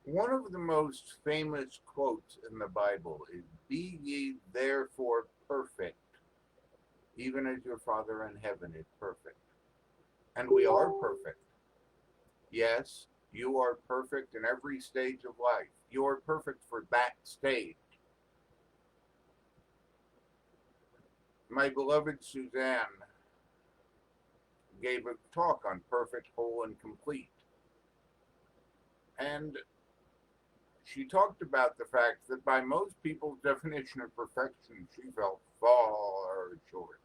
One of the most famous quotes in the Bible is, "Be ye therefore perfect, even as your Father in heaven is perfect." And we are perfect. Yes, you are perfect in every stage of life. You are perfect for that stage. My beloved Suzanne gave a talk on perfect, whole, and complete. And she talked about the fact that by most people's definition of perfection, she fell far short.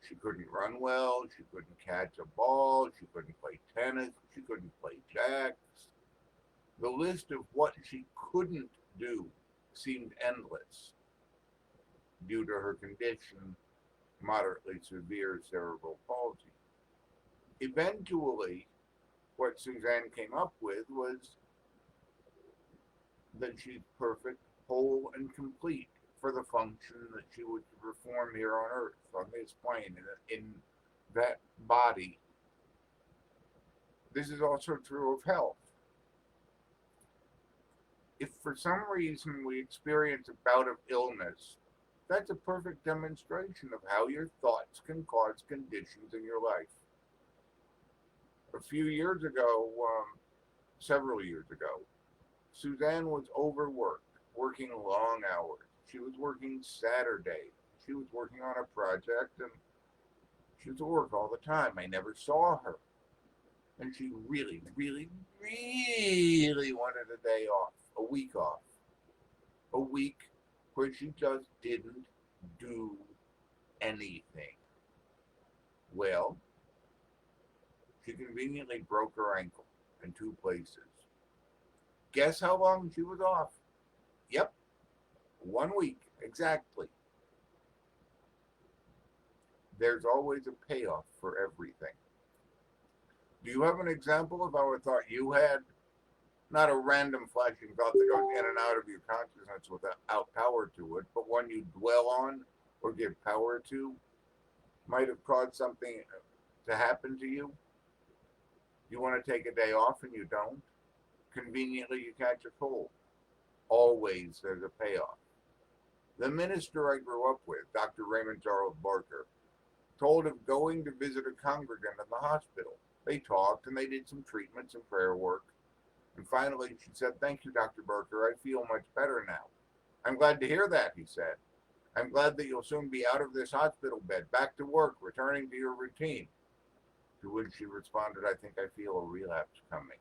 She couldn't run well, she couldn't catch a ball, she couldn't play tennis, she couldn't play jacks. The list of what she couldn't do seemed endless due to her condition, moderately severe cerebral palsy. Eventually, what Suzanne came up with was that she's perfect, whole, and complete for the function that she would perform here on Earth, on this plane, in that body. This is also true of health. If for some reason we experience a bout of illness, that's a perfect demonstration of how your thoughts can cause conditions in your life. A few years ago, several years ago, Suzanne was overworked, working long hours. She was working Saturday. She was working on a project and she was at work all the time. I never saw her. And she really, really, really wanted a day off, a week off. A week where she just didn't do anything. Well, she conveniently broke her ankle in two places. Guess how long she was off? Yep, 1 week exactly. There's always a payoff for everything. Do you have an example of how a thought you had, not a random flashing thought that goes in and out of your consciousness without power to it, but one you dwell on or give power to, might have caused something to happen to you? You want to take a day off and you don't? Conveniently, you catch a cold. Always there's a payoff. The minister I grew up with, Dr. Raymond Charles Barker, told of going to visit a congregant in the hospital. They talked and they did some treatments and prayer work. And finally, she said, "Thank you, Dr. Barker. I feel much better now." "I'm glad to hear that," he said. "I'm glad that you'll soon be out of this hospital bed, back to work, returning to your routine." To which she responded, "I think I feel a relapse coming."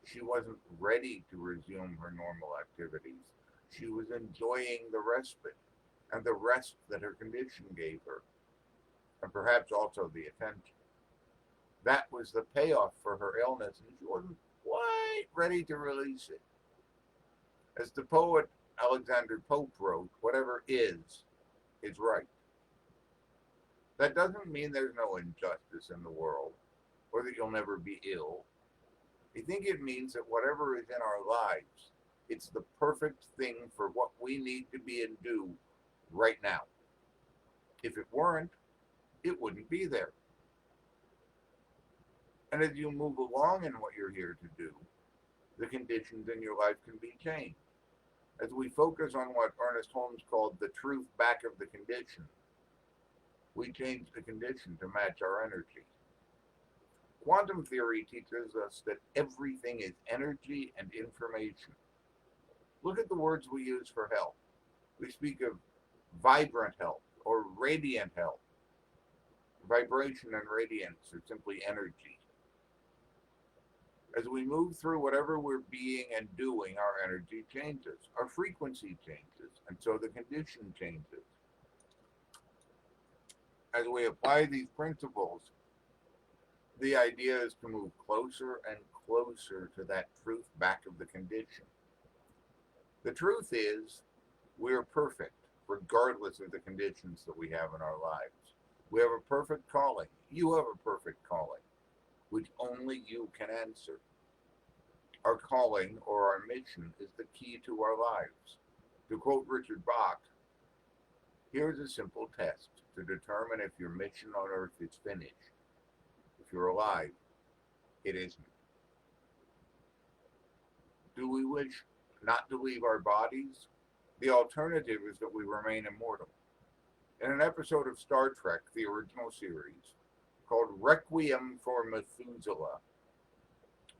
She wasn't ready to resume her normal activities. She was enjoying the respite and the rest that her condition gave her, and perhaps also the attention. That was the payoff for her illness, and she wasn't quite ready to release it. As the poet Alexander Pope wrote, "Whatever is right." That doesn't mean there's no injustice in the world or that you'll never be ill. I think it means that whatever is in our lives, it's the perfect thing for what we need to be and do right now. If it weren't, it wouldn't be there. And as you move along in what you're here to do, the conditions in your life can be changed. As we focus on what Ernest Holmes called the truth back of the condition, we change the condition to match our energy. Quantum theory teaches us that everything is energy and information. Look at the words we use for health. We speak of vibrant health or radiant health. Vibration and radiance are simply energy. As we move through whatever we're being and doing, our energy changes, our frequency changes, and so the condition changes. As we apply these principles, the idea is to move closer and closer to that truth back of the condition. The truth is, we're perfect, regardless of the conditions that we have in our lives. We have a perfect calling. You have a perfect calling, which only you can answer. Our calling or our mission is the key to our lives. To quote Richard Bach, "Here's a simple test to determine if your mission on earth is finished. If you're alive, it isn't." Do we wish not to leave our bodies? The alternative is that we remain immortal. In an episode of Star Trek, the original series, called Requiem for Methuselah,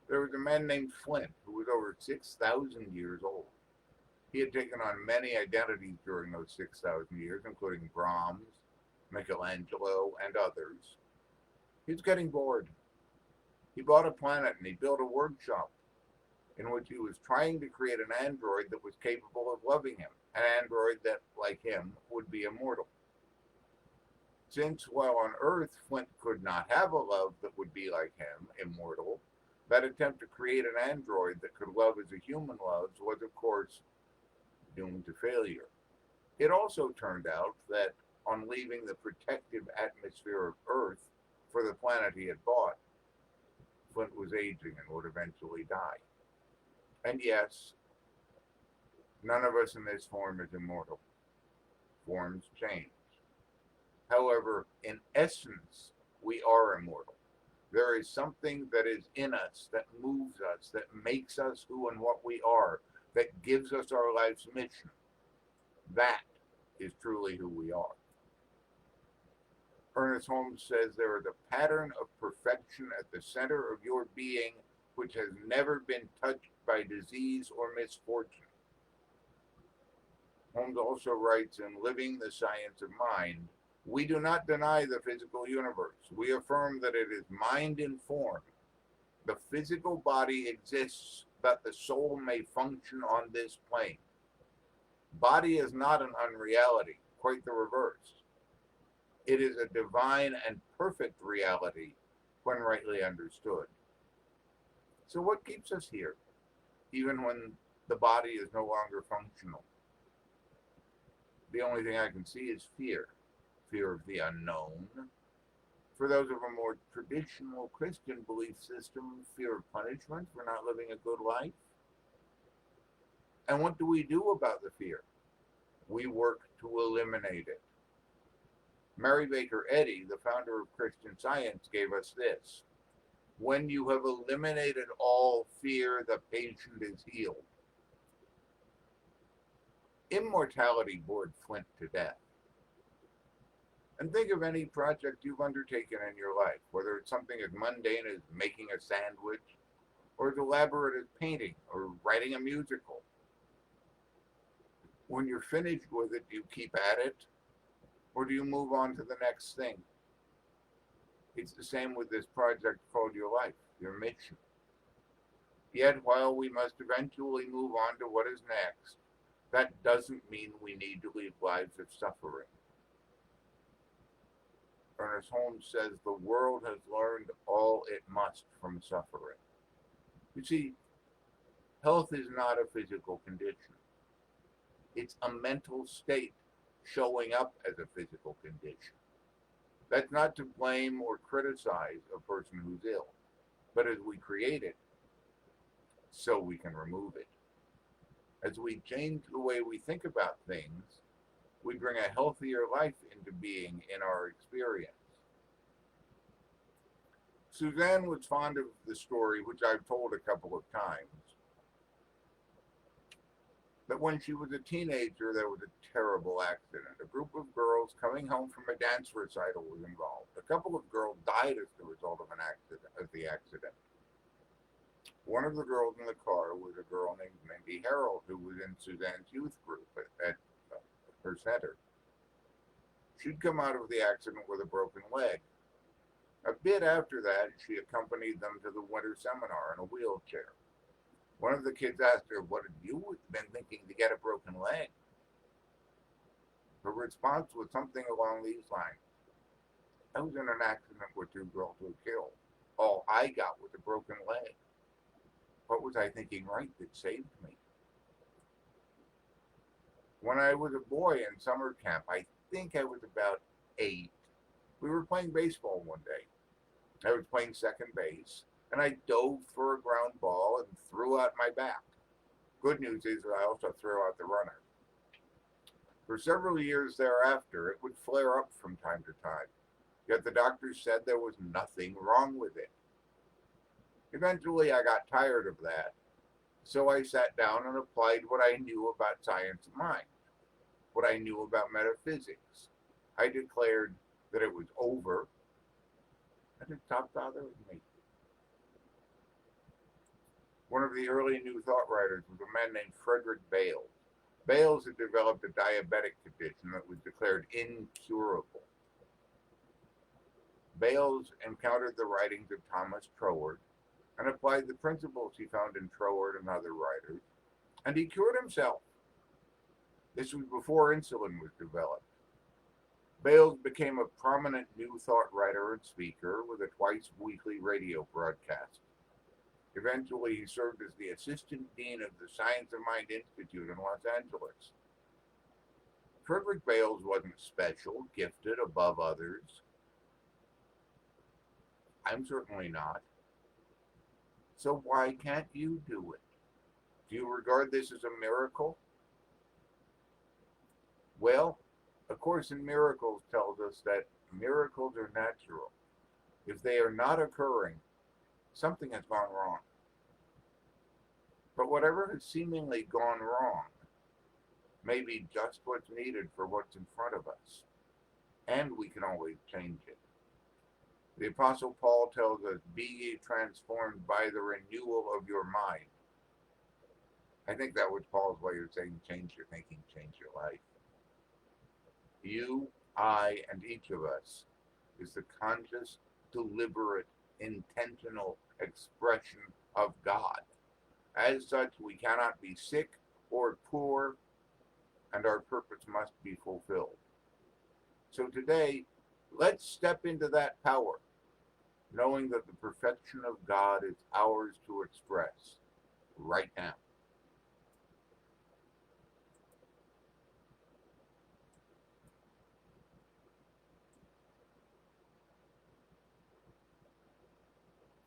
there was a man named Flint who was over 6,000 years old. He had taken on many identities during those 6,000 years, including Brahms, Michelangelo, and others. He was getting bored. He bought a planet and he built a workshop in which he was trying to create an android that was capable of loving him, an android that, like him, would be immortal. Since while on Earth Flint could not have a love that would be like him, immortal, that attempt to create an android that could love as a human loves was, of course, doomed to failure. It also turned out that on leaving the protective atmosphere of Earth for the planet he had bought, Flint was aging and would eventually die. And yes, none of us in this form is immortal. Forms change. However, in essence, we are immortal. There is something that is in us, that moves us, that makes us who and what we are, that gives us our life's mission. That is truly who we are. Ernest Holmes says there is a pattern of perfection at the center of your being which has never been touched by disease or misfortune. Holmes also writes in Living the Science of Mind, we do not deny the physical universe. We affirm that it is mind in form. The physical body exists that the soul may function on this plane. Body is not an unreality, quite the reverse. It is a divine and perfect reality when rightly understood. So what keeps us here, even when the body is no longer functional? The only thing I can see is fear. Fear of the unknown. For those of a more traditional Christian belief system, fear of punishment for not living a good life. And what do we do about the fear? We work to eliminate it. Mary Baker Eddy, the founder of Christian Science, gave us this. When you have eliminated all fear, the patient is healed. Immortality bored Flint to death. And think of any project you've undertaken in your life, whether it's something as mundane as making a sandwich, or as elaborate as painting, or writing a musical. When you're finished with it, do you keep at it, or do you move on to the next thing? It's the same with this project called your life, your mission. Yet, while we must eventually move on to what is next, that doesn't mean we need to lead lives of suffering. Ernest Holmes says the world has learned all it must from suffering. You see, health is not a physical condition. It's a mental state showing up as a physical condition. That's not to blame or criticize a person who's ill, but as we create it, so we can remove it. As we change the way we think about things, we bring a healthier life into being in our experience. Suzanne was fond of the story, which I've told a couple of times, that when she was a teenager, there was a terrible accident. A group of girls coming home from a dance recital was involved. A couple of girls died as the result of the accident. One of the girls in the car was a girl named Mindy Harold, who was in Suzanne's youth group at her center. She'd come out of the accident with a broken leg. A bit after that, she accompanied them to the winter seminar in a wheelchair. One of the kids asked her, what had you been thinking to get a broken leg? Her response was something along these lines. I was in an accident where two girls were killed. All I got was a broken leg. What was I thinking right that saved me? When I was a boy in summer camp, I think I was about 8, we were playing baseball one day. I was playing second base, and I dove for a ground ball and threw out my back. Good news is that I also threw out the runner. For several years thereafter, it would flare up from time to time, yet the doctors said there was nothing wrong with it. Eventually, I got tired of that, So I sat down and applied what I knew about science of mind, what I knew about metaphysics. I declared that it was over, and it stopped bothering me. One of the early New Thought writers was a man named Frederick Bales. Bales had developed a diabetic condition that was declared incurable. Bales encountered the writings of Thomas Troward and applied the principles he found in Troward and other writers, and he cured himself. This was before insulin was developed. Bales became a prominent New Thought writer and speaker with a twice-weekly radio broadcast. Eventually, he served as the assistant dean of the Science of Mind Institute in Los Angeles. Frederick Bales wasn't special, gifted, above others. I'm certainly not. So why can't you do it? Do you regard this as a miracle? Well, A Course in Miracles tells us that miracles are natural. If they are not occurring, something has gone wrong. But whatever has seemingly gone wrong may be just what's needed for what's in front of us. And we can always change it. The Apostle Paul tells us, "Be ye transformed by the renewal of your mind." I think that was Paul's way of saying change your thinking, change your life. You, I, and each of us is the conscious, deliberate, intentional expression of God. As such, we cannot be sick or poor, and our purpose must be fulfilled. So today, let's step into that power, knowing that the perfection of God is ours to express right now.